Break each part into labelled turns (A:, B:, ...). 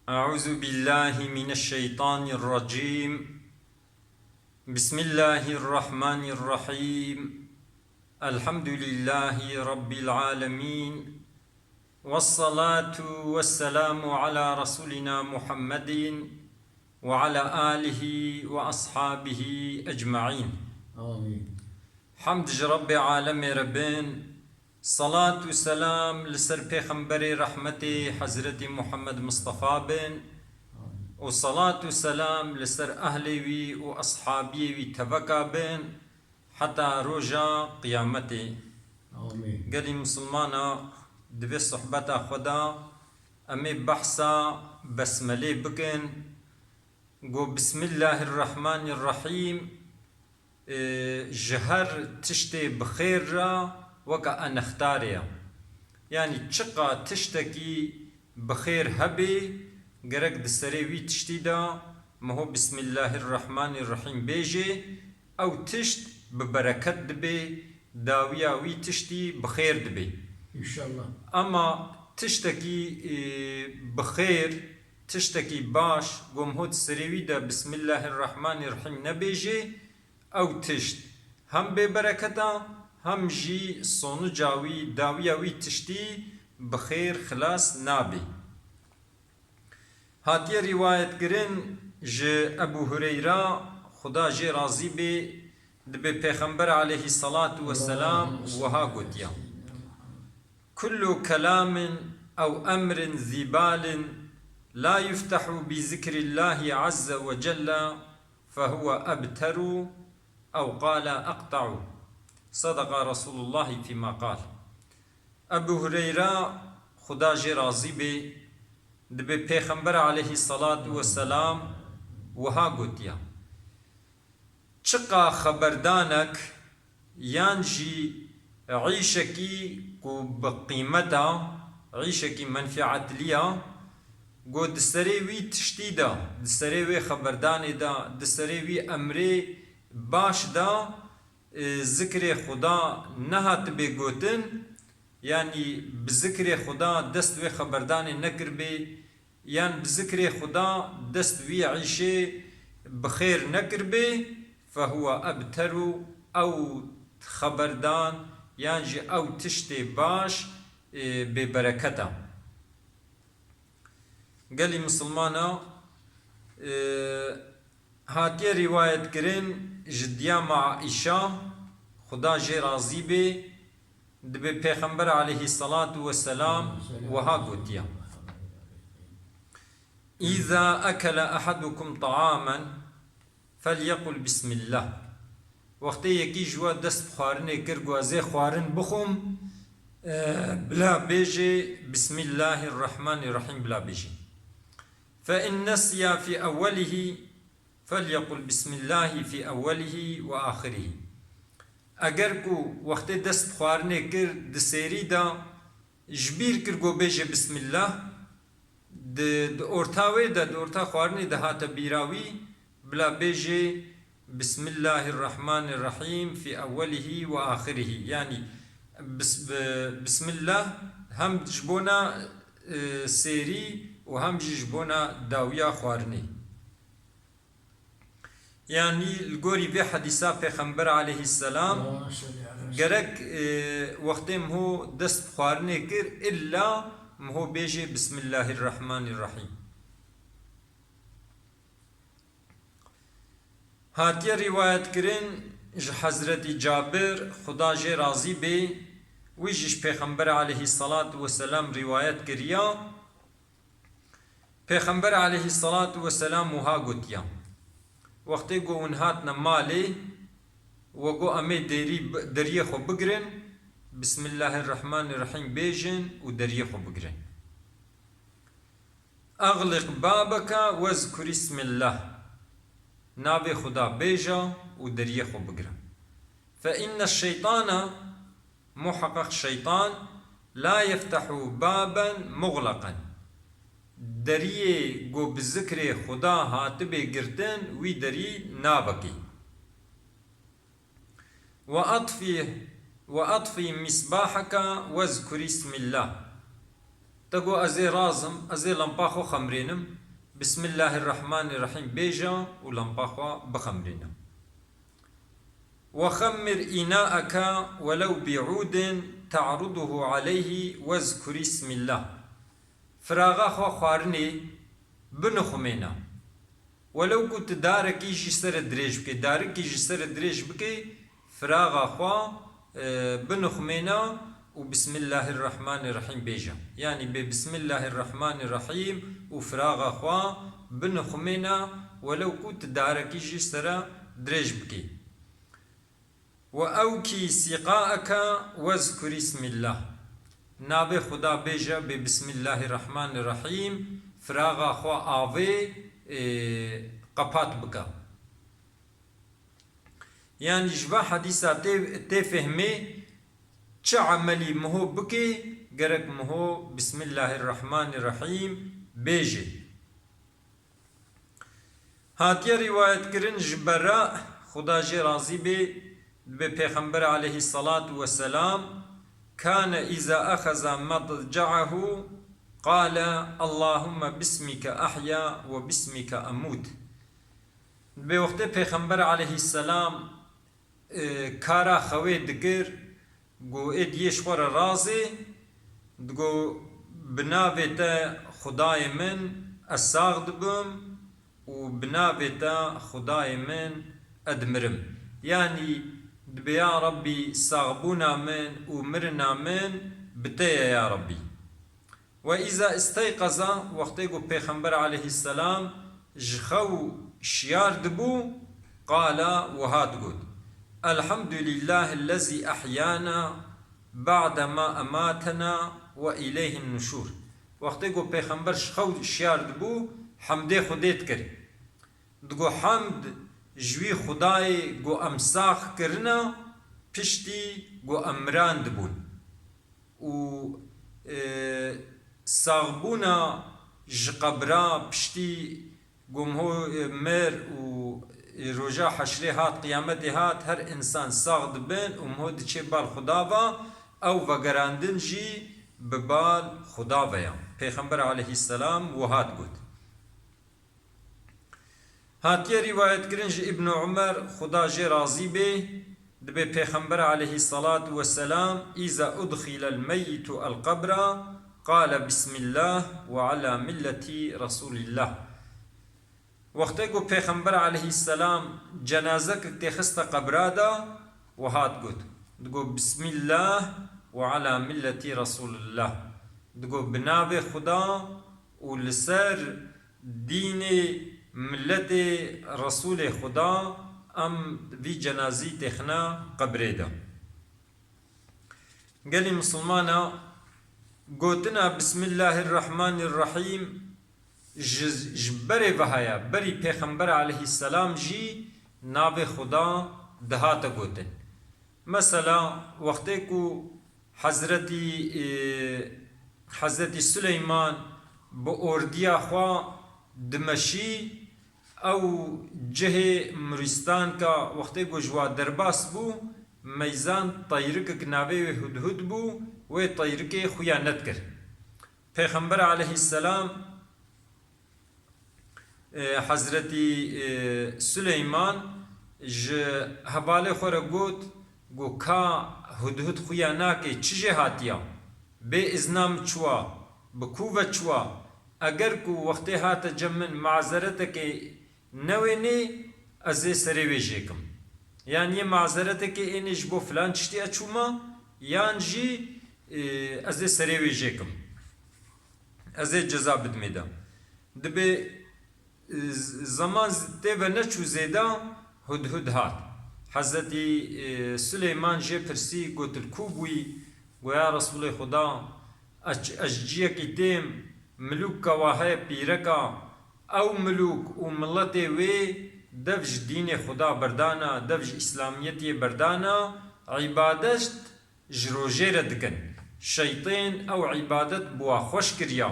A: أعوذ بالله من الشيطان الرجيم. بسم الله الرحمن الرحيم. الحمد لله رب العالمين، والصلاة والسلام على رسولنا محمد وعلى آله وأصحابه أجمعين.
B: آمين.
A: حمد رب عالم ربين، صلاة والسلام لسر پیغمبر رحمتي حضرت محمد مصطفى بن، وصلاة والسلام لسر أهلي وي وأصحابي وي تبكى بن حتى رجا قيامتي.
B: آمين.
A: قالي مسلمانا دبي صحبتا خدا أمي بحثا بسملي بكن قو بسم الله الرحمن الرحيم. جهر تشتي بخير را وكا أنختاريا، يعني تشقى تشتكي بخير هبي قرق دستري وي تشتي دا مهو بسم الله الرحمن الرحيم بيجي، أو تشت ببركت دبي داويا وي تشتي بخير دبي
B: إن شاء الله.
A: أما تشتكي بخير تشتكي باش قوم هو تسريوي دا بسم الله الرحمن الرحيم نبيجي أو تشت هم ببركتا هم جي صونو جاوي داويا وي تشتي بخير خلاص نابي. هاتي رواية كرن جي أبو هريرة خدا جي رازي بي دبي پیغمبر عليه الصلاة والسلام وها قديا: كل كلام أو أمر ذي بال لا يفتح بذكر الله عز وجل فهو أبتر، أو قال أقطع. صدق رسول الله فيما قال. أبو هريرة خدا جي رازي بي دبي پیغمبر عليه الصلاة والسلام وها قديا: چقا خبردانك يانجي عيشكي كو بقيمتا عيشكي منفعت ليا قو دستري وي تشتي دا دستري وي خبرداني دا دستري وي أمري باش دا ذكر خدا نهات بي قوتن، يعني بذكر خدا دست وي خبرداني نكر بي، يعني بذكر خدا دست وي عيشي بخير نكر بي، فهو أبتر أو خبردان يعني أو تشتي باش ببركته. قال لي مسلمانا هاتي رواية كرين جديا مع عائشة خدا جي رازي بي دبي پیغمبر عليه الصلاة والسلام وها قوتيا: إذا أكل أحدكم طعاما فليقل بسم الله. وقتی یکی جوا دست بخارنه کر گوازه خوارن بخوم بلا بيجي بسم الله الرحمن الرحيم بلا بيجي. فإن نسي في أوله فليقل بسم الله في أوله وآخره. اگر کو وقت دست بخارنه کر دسیری دا جبیر کر گو بيجي بسم الله د اورتاوي د اورتا خوارنه ده هات بیراوی بلا بيجي بسم الله الرحمن الرحيم في أوله وآخره، يعني بسم الله هم جبونا سيري وهم جبونا داويا خوارني. يعني الجوري في حديثة پیغمبر عليه السلام قرق وقتهم هو دست خوارني كر إلا مهو بيجي بسم الله الرحمن الرحيم. هاتي رواية كرين حضرت جابر خدا جي رازي بي ويجيش پیغمبر عليه الصلاة والسلام رواية كريا. پیغمبر عليه الصلاة والسلام وها قتيا وقتی گو انهاتنا مالي وگو امي دريه خو بگرن بسم الله الرحمن الرحيم بيجن ودريه خو بگرن. أغلق بابك واذكر اسم الله، نابي خدا بيجا ودريه خو بگرا. فإن الشيطان محقق شيطان لا يفتح بابا مغلقا، دريه گو بذكر خدا هاتبه گرتن وي دري نابكي. وأطفي مصباحك واذكر اسم الله، تقو أزي رازم أزي لمباخو خمرينم بسم الله الرحمن الرحيم بيجا ولمباخو بخمرينم. وخمر إناءك ولو بعود تعرضه عليه واذكر اسم الله. فراغا خو خوارني بنخمينا ولو كنت دارك يجي سر دريج بكي دارك يجي سر دريج بكي فراغا خو بنخمينا وبسم الله الرحمن الرحيم بيجا، يعني بسم الله الرحمن الرحيم وفراغا خو بنخمينا ولو كنت دارك يجي سر دريج بكي. وأوكي سقاءك واذكر اسم الله. نابي خدا بيجا بسم الله الرحمن الرحيم فراغا خو آوي قپات بکا. يعني جبا حديثة تفهمي چه عملي مهو بكي گرك مهو بسم الله الرحمن الرحيم بيجي. هاتيا روايت کرن جبرا خدا جي راضي بي پیغمبر عليه الصلاة والسلام كان إذا أخذ مضجعه قال اللهم باسمك أحيا وباسمك أموت. بوقت پیغمبر عليه السلام كارا خوي دكر گو اد يشور رازي دگو بناوتا خداي من الساغ دبم وبناوتا خداي من أدمرم، يعني يا ربي صاغبونا من ومرنا من بتيا يا ربي. وإذا استيقظ وقتيقو پیغمبر عليه السلام جخو شيار دبو قال وهات قد الحمد لله الذي أحيانا بعدما أماتنا وإليه النشور. وقتيقو پیغمبر جخو شيار دبو حمد خودت كر دقو حمد جوی خدای گو امساخ کرنا پشتی گو امران دبون و ساغبونا جقبرا پشتی گو مهو مر و رجا حشره هات قیامت هات هر انسان ساغ دبن و مهو دچه بال خداوا او وگراندن جی ببال خداوا. پیغمبر علیه السلام وهات گود. هاتيا روايت كرنج ابن عمر خدا جي راضي به دبي پیغمبر عليه الصلاة والسلام إذا أدخل الميت القبر قال بسم الله وعلى ملة رسول الله. وقتكو پیغمبر عليه السلام جنازك تخست قبرادا وهات قد دقو بسم الله وعلى ملة رسول الله دقو بناب خدا ولسر دين ملت رسول خدا ام وی جنازی تخنا قبره دا. قال مسلمانا قوتنا بسم الله الرحمن الرحيم جبري وهايا بري پیغمبر عليه السلام جي ناب خدا دهات قوتن. مثلا وقتی کو حضرت سليمان با اردیا خوا دمشی او جه مرستان کا وقتی کو جوا درباس بو میزان طیرک کناوی هدهد بو و طیرک خیانت کر. پیغمبر علیه السلام حضرت سلیمان ج حواله خور گوت گو کا هدهد خیانا که چجه هاتیا به ازنام چوا بکوه چوا اگر کو وقتی هات جمن معذرت که نوینی از سری ویجیکم، یعنی معذرت که اینش بو فلان چتی اچوما یان جی از سری ویجیکم از جزا بدمیدم. دبی زمان ته و نچو زیدا هدهد هات. حضرت سلیمان جه پرسی گوتر کوبوی گویا رسول خدا اججیه کی تیم ملوک کا واهی پیرکا او ملوک و ملت وی دفج دین خدا بردانا دفج اسلامیتی بردانا عبادت جروجه ردکن شیطان او عبادت بوا خوش کریا.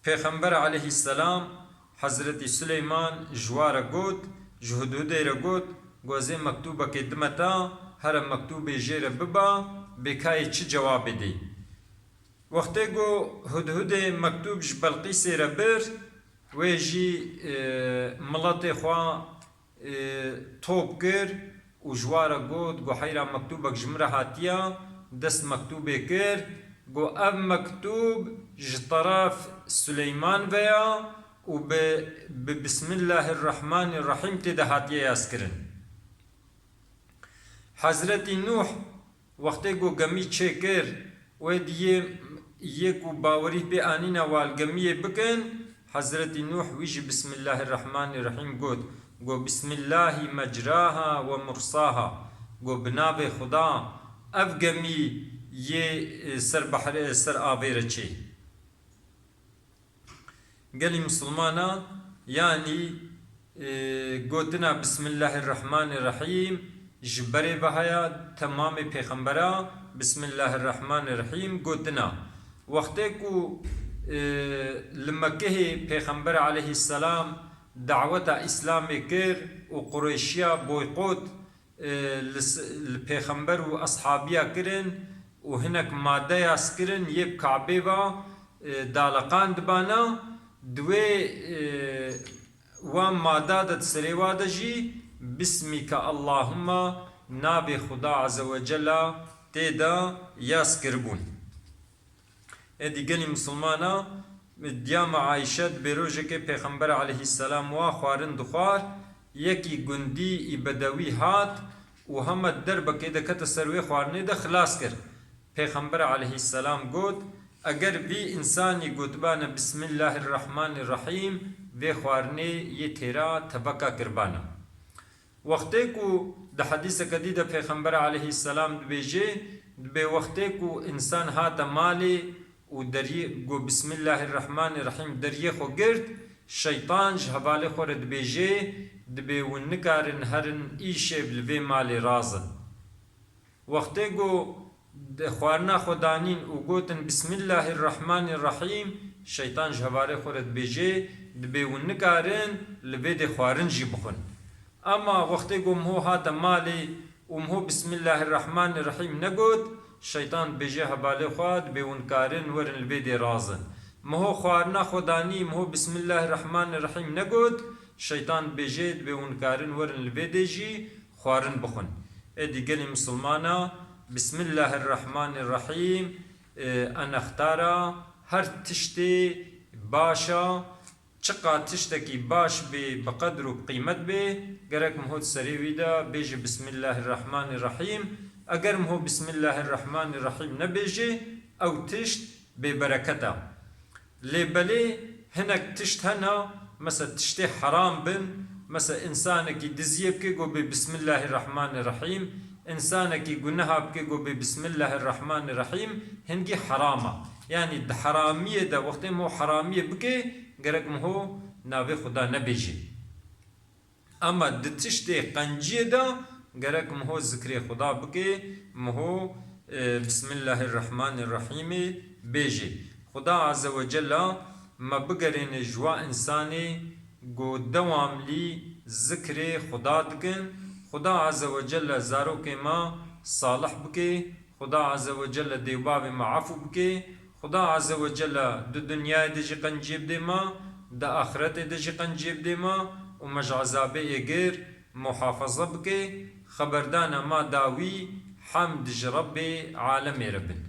A: پیغمبر علیه السلام حضرت سلیمان جوار گوت جهدوده را گوت گوزه مکتوبه که دمتا هر مکتوبه جیر ببا بکای چه جواب دی. وقتی گو هدهد مکتوب ج بلقیس ربر و جی ملت خوا توب کر و جوارا گود گو حیرا مکتوبک جمره هاتیا دست مکتوبه کر گو اب مکتوب ج طرف سلیمان ویا و بسم الله الرحمن الرحیم تده هاتیا یاس کرن. حضرت نوح وقتی گو گمی چه کر و دیه یک و باوری به آنین والگمیه بکن حضرت نوح ویج بسم الله الرحمن الرحیم گود گو بسم الله مجراها و مرساها گو بناب خدا اف گمی یہ سر بحر سر آبیر چه گلی مسلمانا یعنی گوتنا بسم الله الرحمن الرحیم جبره بهایا تمام پیغمبرا بسم الله الرحمن الرحیم گوتنا وقتی کو لمکه پیغمبر علیه السلام دعوت اسلام کر و قریشیا بویقوت پیغمبر و اصحابیا کرن و هنک ماده یاس کرن یب کعبه و دالقان دبانا دوی و ماده دت سریواده جی بسمك اللهم نابي خدا عز وجل تيدا ياس كربون ادي گني مسلمانا ديام عائشة بروجك پیغمبر عليه السلام و خوارن دخوار يكي گندي بدوي هات و هم درب كده كت سروي خوارنه ده خلاص كر پیغمبر عليه السلام قد اگر بي انساني قدبانا بسم الله الرحمن الرحيم و خوارنه يتيرا تبكا كربانا وقتی کو د حدیث کدی د پیغمبر علیه السلام دبیجه به وقتی کو انسان هات مالی و دریه گو بسم الله الرحمن الرحیم دریه خو گرد شیطان جهبال خور دبیجه دبی و نکارن هرن ایشه بلوی مالی رازن وقتی گو خوارنا خودانین و گوتن بسم الله الرحمن الرحیم شیطان جهبال خور دبیجه دبی و نکارن لوی د خوارن جی بخون اما وقتی گم هو هات مالی ام هو بسم الله الرحمن الرحیم نگود شیطان بجه بالی خواد بیون کارن ورن البید رازن مهو خوارنا خودانی مهو بسم الله الرحمن الرحیم نگود شیطان بجه بیون کارن ورن البید جی خوارن بخون ادی گلی مسلمانا بسم الله الرحمن الرحیم ان اختارا هر تشتی باشا چقا تشتکی باش به بقدر و قیمت به گرک مهود سریوی دا بیجه بسم الله الرحمن الرحیم اگر مهو بسم الله الرحمن الرحیم نبیجه او تشت به برکتا لیبلی هنک تشت هنا مثلا تشت حرام بن مثلا انسانکی دزیب که گو به بسم الله الرحمن الرحیم انسانکی گناه بکه گو به بسم الله الرحمن الرحیم هنگی حرامه یعنی ده حرامیه ده وقتی مو حرامیه بکه گرک مهو ناوی خدا نبیجی اما دتشت قنجیه دا گرک مهو ذکر خدا بکه مهو بسم الله الرحمن الرحیم بیجی خدا عز و جل ما بگرین جوا انسانی گو دوام لی ذکر خدا دکن خدا عز و جل زارو که ما صالح بکه خدا عز و جل دیوباب معفو بکه خدا عز و جل د دنیا دجی قنجیب دیما د آخرت دجی قنجیب دیما و مج عذاب اگر محافظه بکه خبردان ما داوی حمد رب عالم ربن